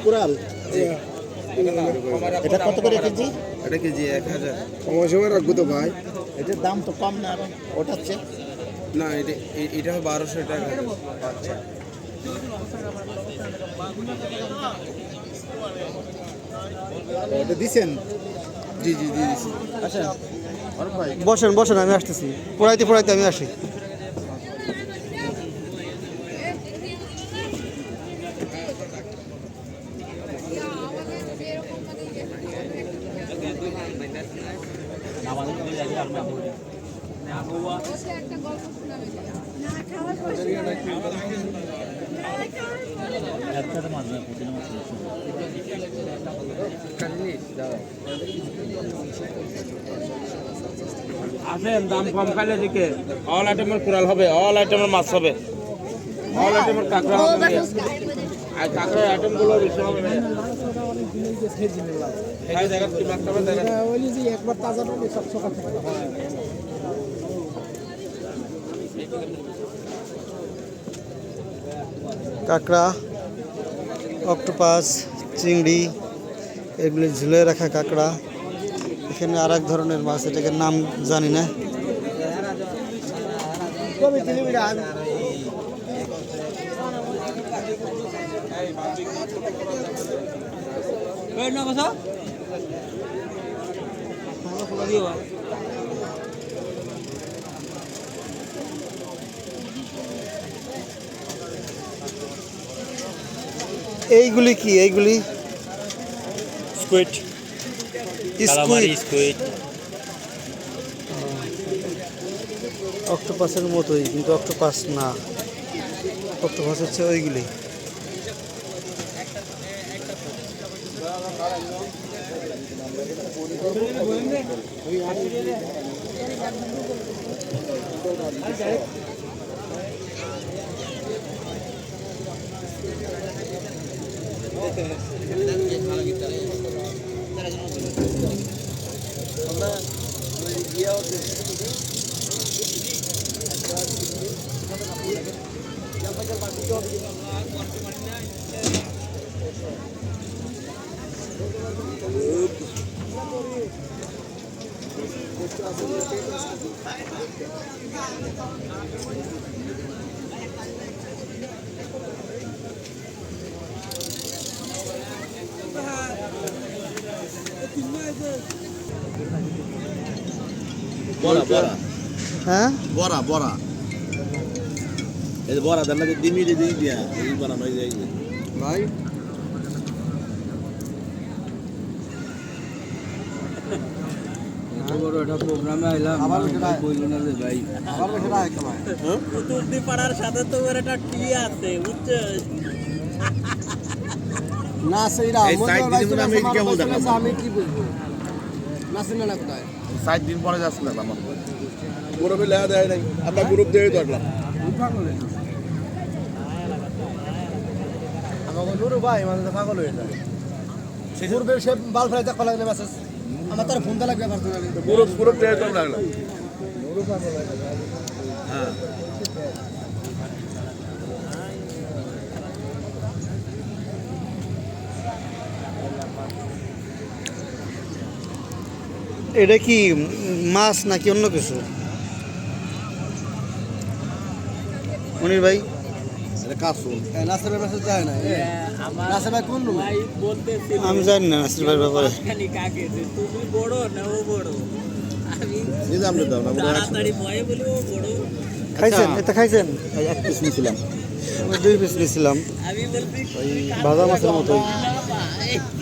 কুড়াল এটা কত করে কেজি? এটা কেজি 1000। সময় সময় রাখবো তো ভাই, এটার দাম তো কম না, আরো ওটার চেয়ে। না এটা 1200 টাকা। আচ্ছা, এটা দিছেন? জি জি দিয়ে দিচ্ছি। আচ্ছা ভাই বসেন বসেন, আমি আসতেছি, পড়াইতে পড়াইতে আমি আসি। আসেন, দাম কম খাইলে দিকে অল আইটেমের কুড়াল হবে, অল আইটেমের মাছ হবে, অল আইটেমের কাঁকড়া হবে। আর কাঁকড়ার আইটেমগুলো বেশি হবে না। এই জায়গা কি মাছ হবে দেখা একবার তাজা পাবে সব সকাল থেকে। কাঁকড়া, অক্টোপাস, চিংড়ি, এগুলি ঝুলে রাখা কাঁকড়া। এখানে আর এক ধরনের মাছ, এটাকে নাম জানি না। এইগুলি কি? এইগুলি স্কুইড, কালামারি, স্কুইড। অক্টোপাসের মতোই, কিন্তু অক্টোপাস না, অক্টোপাস হচ্ছে ওইগুলি। বড়া বড়া, হ্যাঁ, বড়া বড়া, এই বড়া দানা দিয়ে দিমি দিয়ে দিয়া এই বানানো হয়ে যায় ভাই বড় একটা প্রোগ্রামে আইলাম, আবার কইলো না রে ভাই, আবার বেটা একটা ভাই কুতুবদি পাড়ার সাথে তো ওর একটা টি আছে, বুঝছিস? না সেইরা এই সাইড দিন আমি কেমন দেখাবো? আমি কি বলবো, নাসিনা না কোথায় 7 দিন পরে যাচ্ছে না আমার গ্রুপে লেখা দেয় নাই, আমরা গ্রুপ দিয়ে ধরলাম। আমাকে নুরু ভাই মানে পাগল হয়ে যায়, পূর্বে সে বাল ফেলাইতে কলা গেলে মেসেজ আমার তার ফোনটা লাগবে পার্সোনালি, গ্রুপ দিয়ে ধরলাম লাগলাম। নুরু পাগল হয়ে যায়। হ্যাঁ এটা কি মাছ নাকি অন্য কিছু? মনির ভাই, এটা কাসুন। নাসের মেসেজ যায় না, নাসের ভাই কোন রুম? ভাই বলতেছিল আমি জানি না নাসির ভাইয়ের ব্যাপারে। খালি কাকে যে তুমি বড় না ও বড়, আমি এই যে আমরা দাও না, আমরা তাড়াতাড়ি ভয়ে বলি ও বড়। খাইছেন? এটা খাইছেন? এক পিস নিয়েছিলাম। আমি 2 পিস নিয়েছিলাম, আমি বলছি ভাজা মাছের মতোই। বাবা